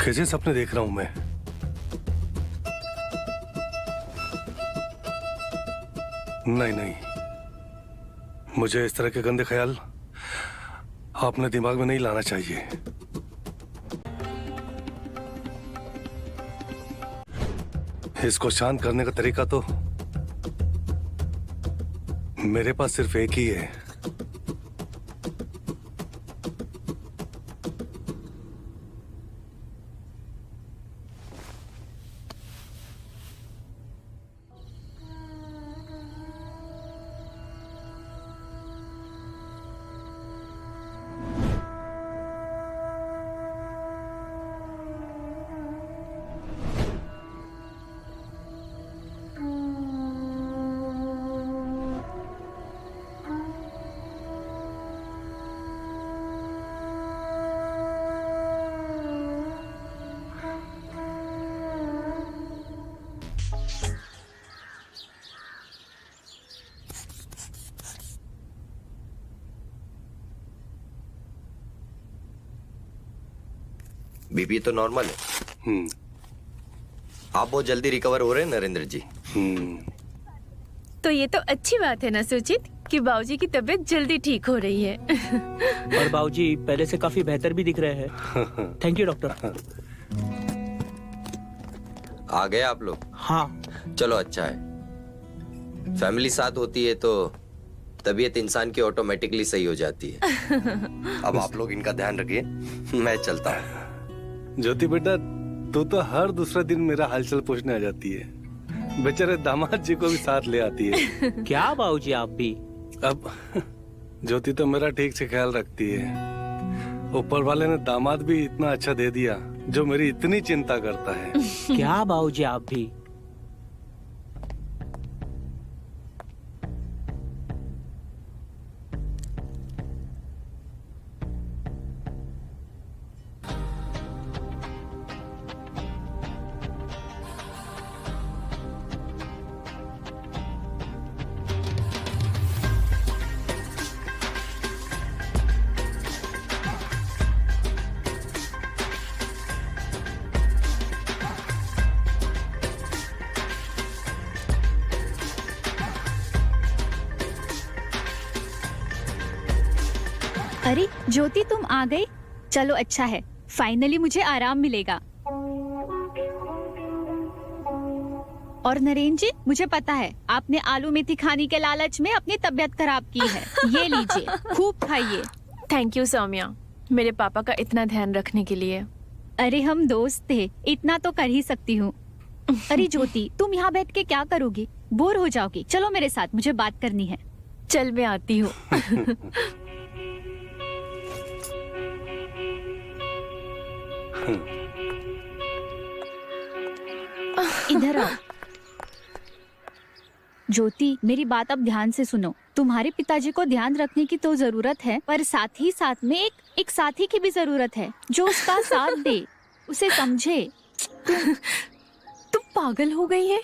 कैसे सपने देख रहा हूं मैं? नहीं नहीं, मुझे इस तरह के गंदे ख्याल अपने दिमाग में नहीं लाना चाहिए। इसको शांत करने का तरीका तो मेरे पास सिर्फ एक ही है। बीपी तो नॉर्मल है। आप बहुत जल्दी रिकवर हो रहे हैं नरेंद्र जी। तो ये तो अच्छी बात है ना सुचित कि बाबूजी की तबीयत जल्दी ठीक हो रही है। और बाबूजी पहले से काफी बेहतर भी दिख रहे हैं। Thank you doctor. आ गए आप लोग? हाँ। चलो अच्छा है। फैमिली साथ होती है तो तबीयत इंसान की ऑटोमेटिकली सही हो जाती है। अब आप लोग इनका ध्यान रखिए, मैं चलता हूँ। ज्योति बेटा, तू तो हर दूसरे दिन मेरा हालचाल पूछने आ जाती है। बेचारे दामाद जी को भी साथ ले आती है। क्या बाबूजी आप भी? अब ज्योति तो मेरा ठीक से ख्याल रखती है। ऊपर वाले ने दामाद भी इतना अच्छा दे दिया जो मेरी इतनी चिंता करता है। क्या बाबूजी आप भी? अरे ज्योति, तुम आ गई। चलो अच्छा है, फाइनली मुझे आराम मिलेगा। और नरेंद्र जी, मुझे पता है आपने आलू मेथी खाने के लालच में अपनी तबीयत खराब की है। ये लीजिए, खूब खाइए। थैंक यू सौम्या, मेरे पापा का इतना ध्यान रखने के लिए। अरे हम दोस्त थे, इतना तो कर ही सकती हूँ। अरे ज्योति, तुम यहाँ बैठ के क्या करोगी? बोर हो जाओगी। चलो मेरे साथ, मुझे बात करनी है। चल मैं आती हूँ। इधर आओ। ज्योति, मेरी बात अब ध्यान से सुनो। तुम्हारे पिताजी को ध्यान रखने की तो जरूरत है, पर साथ ही साथ में एक साथी की भी जरूरत है जो उसका साथ दे, उसे समझे। तुम पागल हो गई है?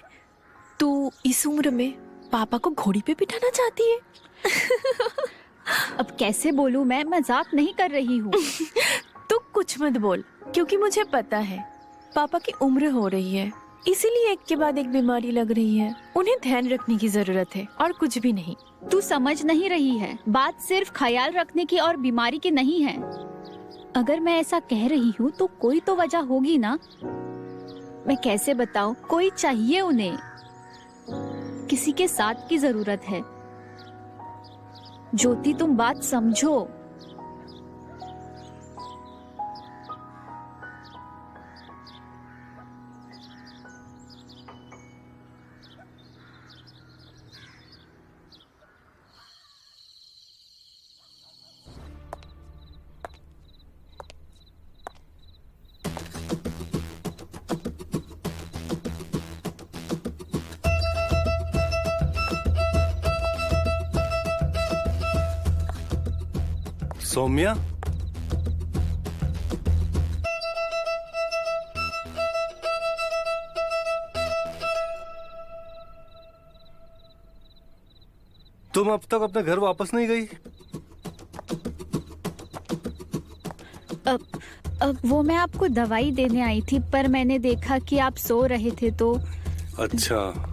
तू इस उम्र में पापा को घोड़ी पे बिठाना चाहती है? अब कैसे बोलूं, मैं मजाक नहीं कर रही हूँ। तू कुछ मत बोल, क्योंकि मुझे पता है पापा की उम्र हो रही है, इसीलिए एक के बाद एक बीमारी लग रही है। उन्हें ध्यान रखने की जरूरत है और कुछ भी नहीं। तू समझ नहीं रही है, बात सिर्फ ख्याल रखने की और बीमारी की नहीं है। अगर मैं ऐसा कह रही हूँ तो कोई तो वजह होगी ना। मैं कैसे बताऊँ, कोई चाहिए उन्हें, किसी के साथ की जरूरत है। ज्योति, तुम बात समझो। सौम्या, तुम अब तक अपने घर वापस नहीं गई? अब वो मैं आपको दवाई देने आई थी, पर मैंने देखा कि आप सो रहे थे तो। अच्छा।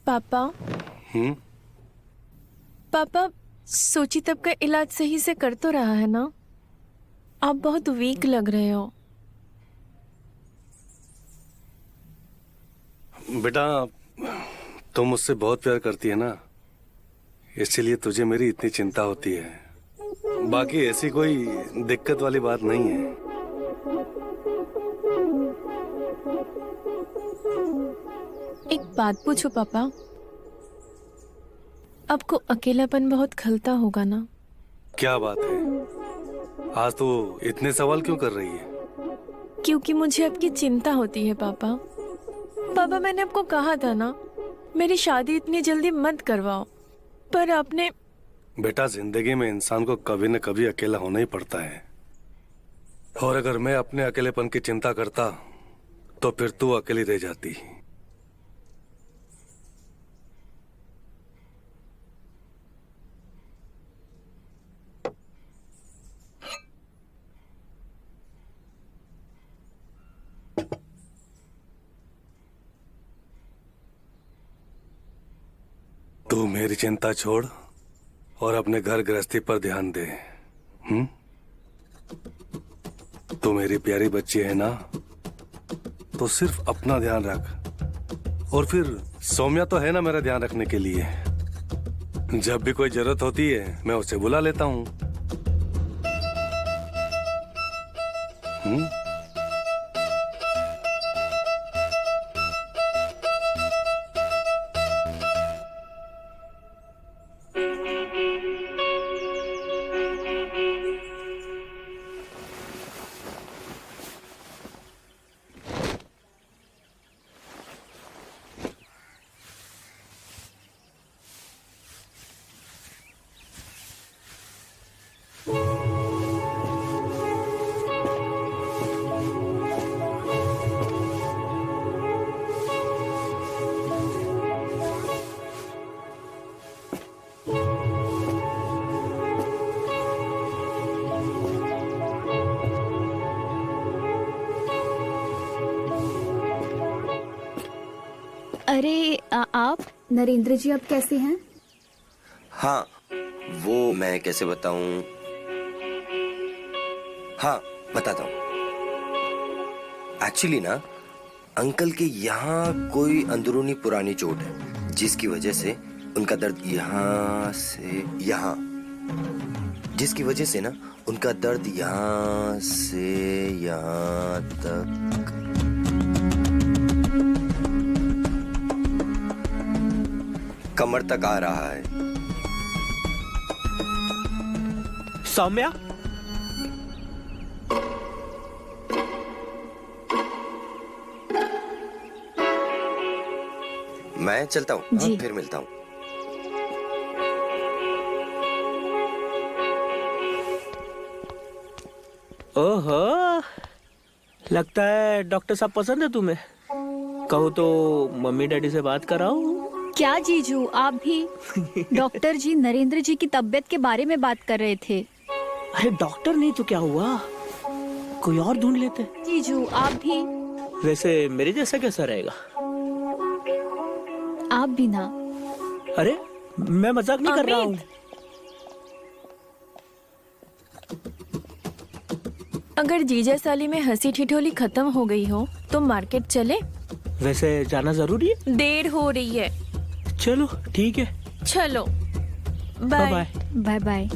पापा, हम्म। पापा सोची तब का इलाज सही से कर तो रहा है ना? आप बहुत वीक लग रहे हो। बेटा, तुम मुझसे बहुत प्यार करती है ना, इसलिए तुझे मेरी इतनी चिंता होती है। बाकी ऐसी कोई दिक्कत वाली बात नहीं है। एक बात पूछो पापा, आपको अकेलापन बहुत खलता होगा ना? क्या बात है, आज तो इतने सवाल क्यों कर रही है? क्योंकि मुझे आपकी चिंता होती है पापा। पापा मैंने आपको कहा था ना, मेरी शादी इतनी जल्दी मत करवाओ, पर आपने। बेटा, जिंदगी में इंसान को कभी न कभी अकेला होना ही पड़ता है, और अगर मैं अपने अकेलेपन की चिंता करता तो फिर तू अकेली रह जाती। तू मेरी चिंता छोड़ और अपने घर गृहस्थी पर ध्यान दे। तू मेरी प्यारी बच्ची है ना, तो सिर्फ अपना ध्यान रख। और फिर सौम्या तो है ना मेरा ध्यान रखने के लिए। जब भी कोई जरूरत होती है मैं उसे बुला लेता हूँ। अरे आप नरेंद्र जी अब कैसे हैं? हाँ, वो मैं कैसे बताऊं? हाँ, बताता हूँ। एक्चुअली ना, अंकल के यहाँ कोई अंदरूनी पुरानी चोट है, जिसकी वजह से उनका दर्द यहाँ से यहाँ, जिसकी वजह से ना उनका दर्द यहाँ से यहाँ तक कमर तक आ रहा है। सौम्या, मैं चलता हूँ। जी। हाँ, फिर मिलता हूँ। ओहो, लगता है डॉक्टर साहब पसंद है तुम्हें। कहो तो मम्मी डैडी से बात कराओ। क्या जीजू, आप भी? डॉक्टर जी नरेंद्र जी की तबीयत के बारे में बात कर रहे थे। अरे डॉक्टर नहीं तो क्या हुआ, कोई और ढूंढ लेते। जीजू आप भी? वैसे मेरे जैसा कैसा रहेगा? आप भी ना। अरे मैं मजाक नहीं कर रहा हूँ। अमित, अगर जीजा साली में हंसी ठिठोली खत्म हो गई हो तो मार्केट चले? वैसे जाना जरूरी है? देर हो रही है। चलो ठीक है, चलो, bye bye. Bye. Bye bye.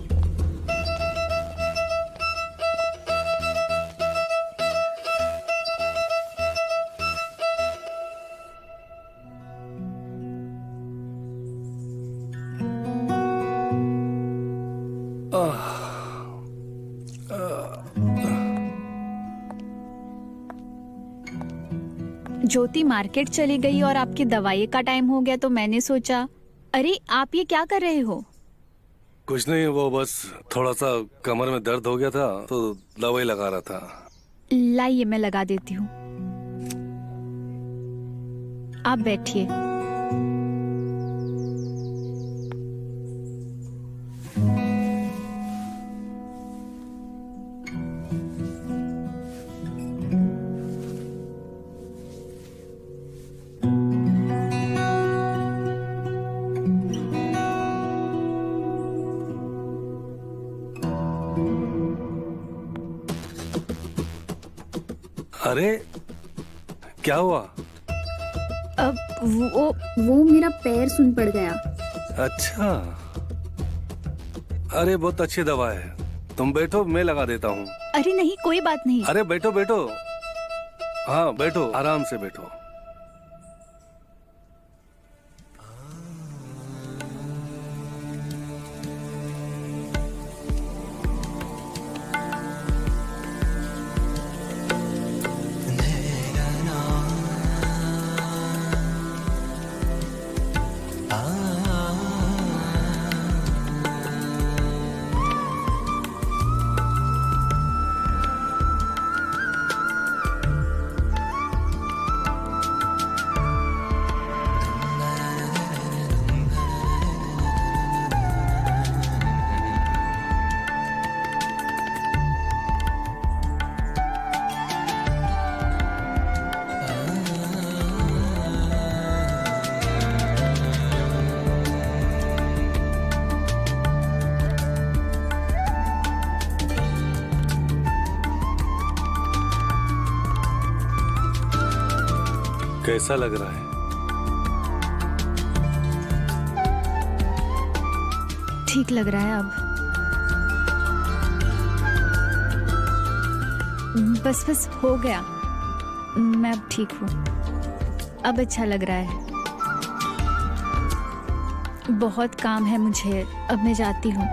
Jyoti market चली गई और आपकी दवाई का टाइम हो गया तो मैंने सोचा। अरे आप ये क्या कर रहे हो? कुछ नहीं, वो बस थोड़ा सा कमर में दर्द हो गया था तो दवाई लगा रहा था। लाइए मैं लगा देती हूँ। आप बैठिए। अरे क्या हुआ? अब वो मेरा पैर सुन पड़ गया। अच्छा, अरे बहुत अच्छी दवा है, तुम बैठो, मैं लगा देता हूँ। अरे नहीं, कोई बात नहीं। अरे बैठो बैठो, हाँ बैठो, आराम से बैठो। कैसा लग रहा है? ठीक लग रहा है अब। बस हो गया। मैं अब ठीक हूँ। अब अच्छा लग रहा है। बहुत काम है मुझे, अब मैं जाती हूँ।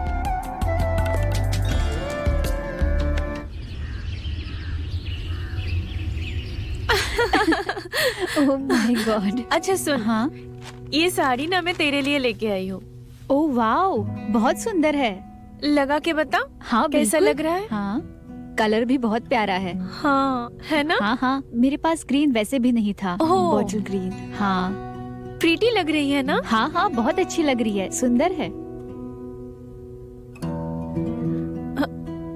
Oh my God. अच्छा सुन, हाँ, ये साड़ी ना मैं तेरे लिए लेके आई हूँ। ओह वाओ, बहुत सुंदर है। लगा के बता। हाँ कैसा बिल्कुल। लग रहा है? हाँ, कलर भी बहुत प्यारा है। हाँ, है ना? हाँ हाँ, मेरे पास ग्रीन वैसे भी नहीं था। ओह। Bottle green. हाँ प्रीटी लग रही है ना? हाँ हाँ, बहुत अच्छी लग रही है, सुंदर है।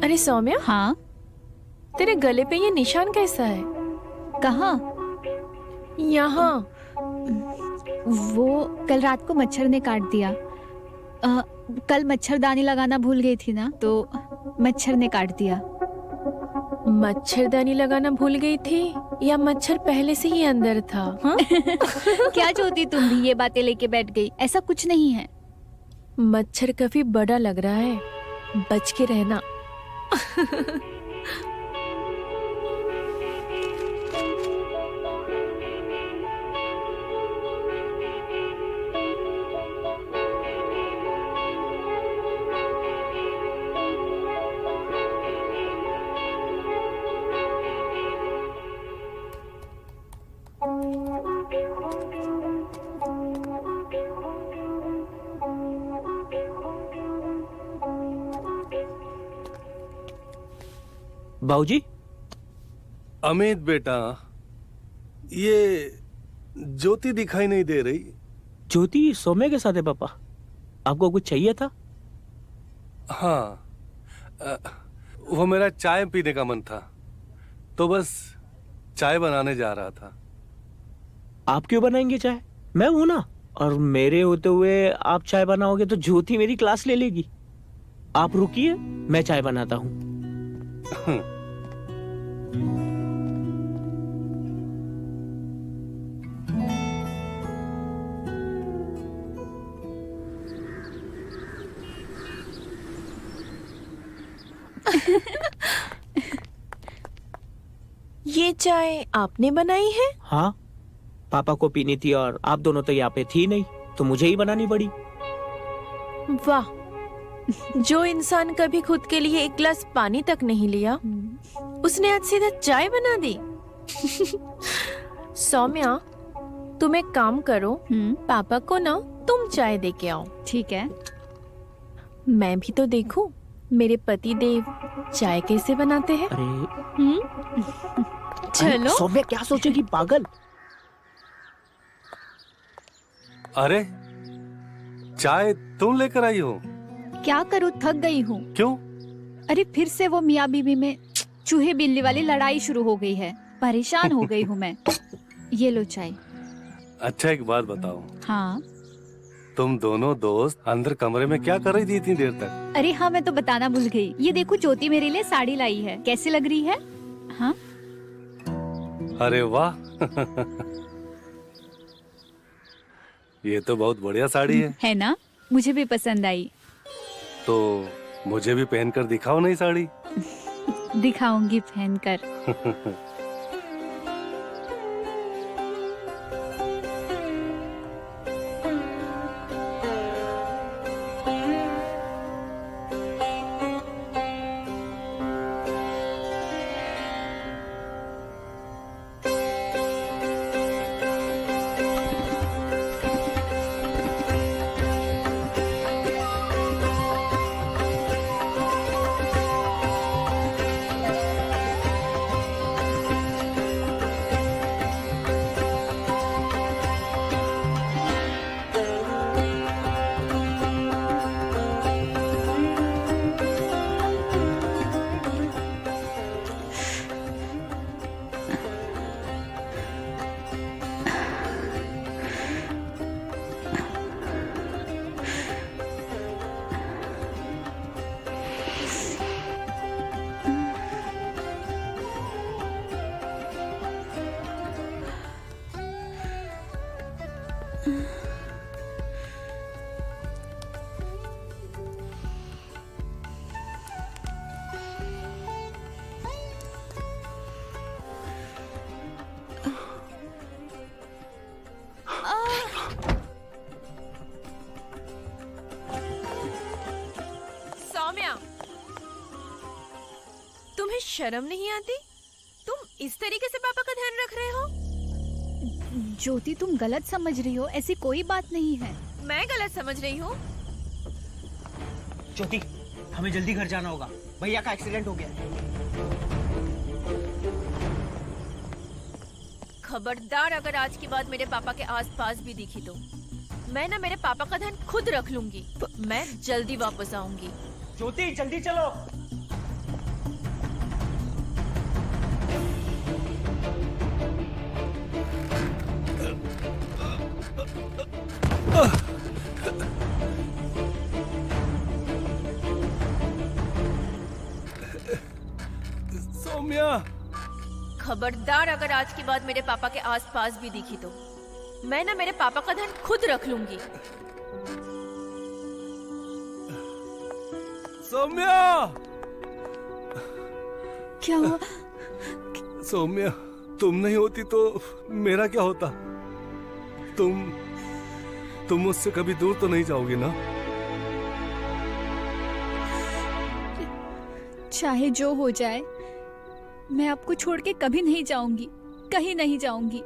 अरे सौम्या, हाँ, तेरे गले पे ये निशान कैसा है? कहाँ? यहाँ। वो कल रात को मच्छर ने काट दिया। कल मच्छरदानी लगाना भूल गई थी ना, तो मच्छर ने काट दिया। मच्छरदानी लगाना भूल गई थी या मच्छर पहले से ही अंदर था? हाँ? क्या ज्योति, तुम भी ये बातें लेके बैठ गई? ऐसा कुछ नहीं है। मच्छर काफी बड़ा लग रहा है, बच के रहना। बाबूजी, अमित बेटा, ये ज्योति दिखाई नहीं दे रही। ज्योति सौम्या के साथ है पापा। आपको कुछ चाहिए था? हाँ, वो मेरा चाय पीने का मन था, तो बस चाय बनाने जा रहा था। आप क्यों बनाएंगे चाय? मैं हूं ना। और मेरे होते हुए आप चाय बनाओगे तो ज्योति मेरी क्लास ले लेगी। आप रुकिए, मैं चाय बनाता हूँ। ये चाय आपने बनाई है? हाँ, पापा को पीनी थी और आप दोनों तो यहाँ पे थी नहीं, तो मुझे ही बनानी पड़ी। वाह, जो इंसान कभी खुद के लिए एक गिलास पानी तक नहीं लिया, उसने आज सीधा चाय बना दी। सौम्या, तुम एक काम करो, पापा को ना तुम चाय दे के आओ। ठीक है। मैं भी तो देखूं मेरे पति देव चाय कैसे बनाते हैं। अरे चलो। सौम्या क्या सोचेगी, पागल। अरे, चाय तुम लेकर आई हो? क्या करूँ, थक गई हूँ। क्यों? अरे फिर से वो मियाँ बीवी में चूहे बिल्ली वाली लड़ाई शुरू हो गई है। परेशान हो गई हूँ मैं। ये लो चाय। अच्छा, एक बात बताओ। हाँ। तुम दोनों दोस्त अंदर कमरे में क्या कर रही थी इतनी देर तक? अरे हाँ, मैं तो बताना भूल गई। ये देखो, ज्योति मेरे लिए साड़ी लाई है, कैसी लग रही है? हाँ। अरे वाह। ये तो बहुत बढ़िया साड़ी है ना? मुझे भी पसंद आई। तो मुझे भी पहनकर दिखाओ नई साड़ी। दिखाऊंगी पहनकर। सौम्या, तुम्हें शर्म नहीं आती? तुम इस तरीके से पापा का ध्यान रख रहे हो? ज्योति, तुम गलत समझ रही हो, ऐसी कोई बात नहीं है। मैं गलत समझ रही हूँ? ज्योति, हमें जल्दी घर जाना होगा, भैया का एक्सीडेंट हो गया। खबरदार, अगर आज के बाद मेरे पापा के आसपास भी दिखी तो मैं ना मेरे पापा का ध्यान खुद रख लूंगी। मैं जल्दी वापस आऊंगी। ज्योति, जल्दी चलो। सौम्या, खबरदार अगर आज के बाद मेरे पापा के आसपास भी दिखी तो मैं ना मेरे पापा का धन खुद रख लूंगी। सौम्या, क्या हुआ? सौम्या, तुम नहीं होती तो मेरा क्या होता? तुम मुझसे कभी दूर तो नहीं जाओगी ना? चाहे जो हो जाए, मैं आपको छोड़ के कभी नहीं जाऊंगी, कहीं नहीं जाऊंगी।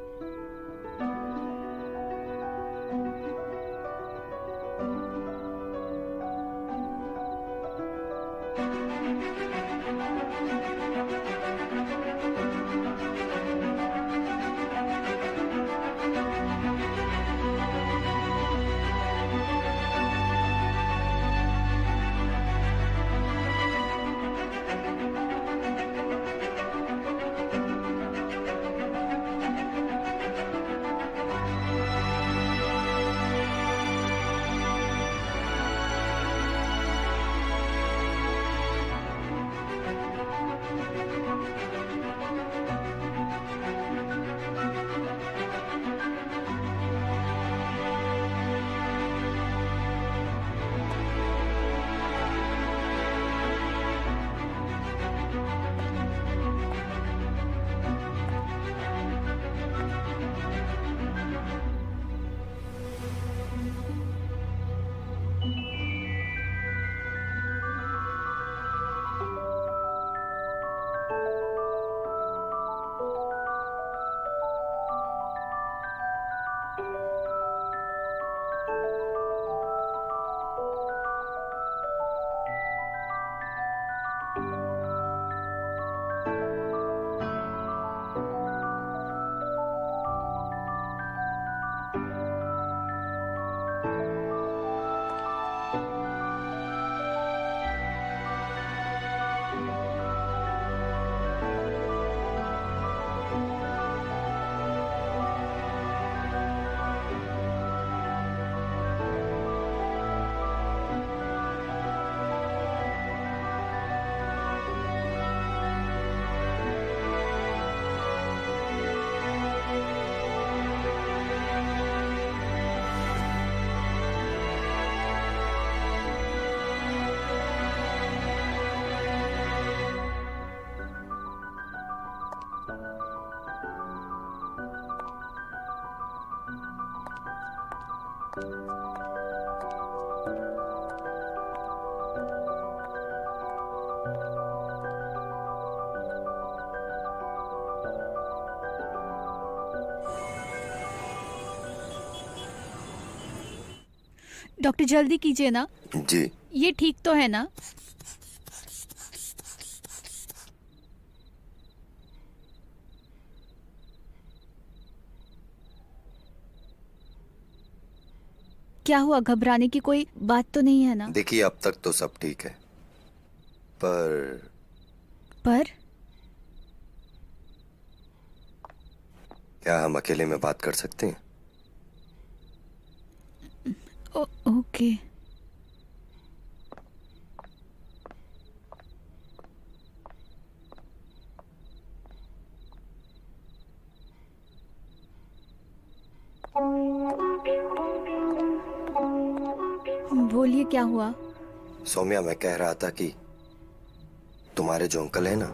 डॉक्टर जल्दी कीजिए ना। जी। ये ठीक तो है ना? क्या हुआ? घबराने की कोई बात तो नहीं है ना? देखिए, अब तक तो सब ठीक है, पर क्या हम अकेले में बात कर सकते हैं? ओके। बोलिए, क्या हुआ? सौम्या, मैं कह रहा था कि तुम्हारे जो अंकल है ना,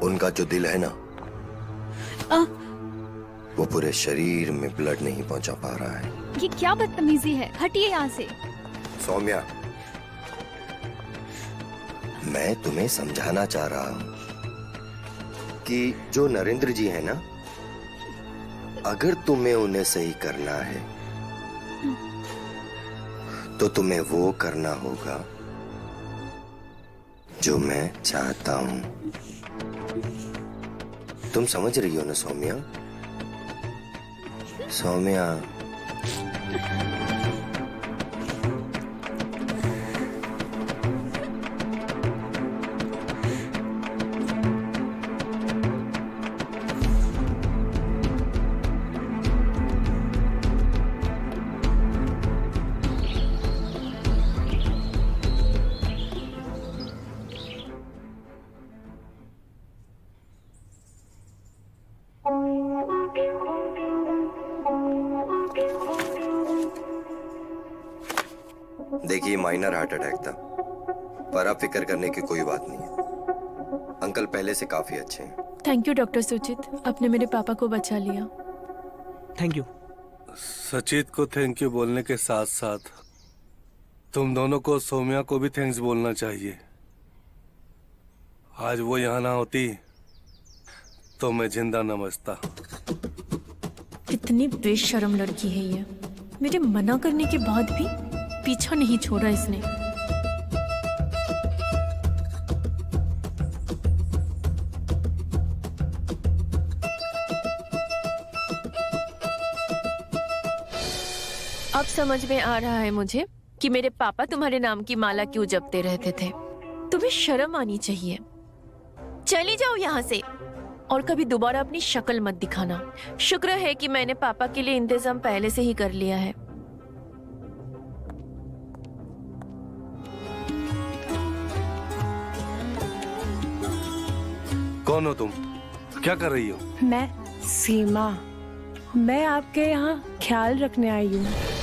उनका जो दिल है ना, वो पूरे शरीर में ब्लड नहीं पहुंचा पा रहा है। ये क्या बदतमीजी है? हटिए यहाँ से। सौम्या, मैं तुम्हें समझाना चाह रहा हूं कि जो नरेंद्र जी है ना, अगर तुम्हें उन्हें सही करना है तो तुम्हें वो करना होगा जो मैं चाहता हूं। तुम समझ रही हो ना Saumya? Saumya, minor heart attack था, पर अब फिक्र करने की कोई बात नहीं है। अंकल पहले से काफी अच्छे हैं। थैंक यू डॉक्टर सुचित, आपने मेरे पापा को बचा लिया। Thank you. सचित को थैंक यू बोलने के साथ साथ तुम दोनों को सौम्या को भी थैंक्स बोलना चाहिए। आज वो यहाँ ना होती तो मैं जिंदा न बचता। कितनी बेशर्म लड़की है ये, मेरे मना करने के बाद भी पीछा नहीं छोड़ा इसने। अब समझ में आ रहा है मुझे कि मेरे पापा तुम्हारे नाम की माला क्यों जपते रहते थे। तुम्हें शर्म आनी चाहिए। चली जाओ यहाँ से और कभी दोबारा अपनी शक्ल मत दिखाना। शुक्र है कि मैंने पापा के लिए इंतजाम पहले से ही कर लिया है। कौन हो तुम? क्या कर रही हो? मैं सीमा, मैं आपके यहाँ ख्याल रखने आई हूँ।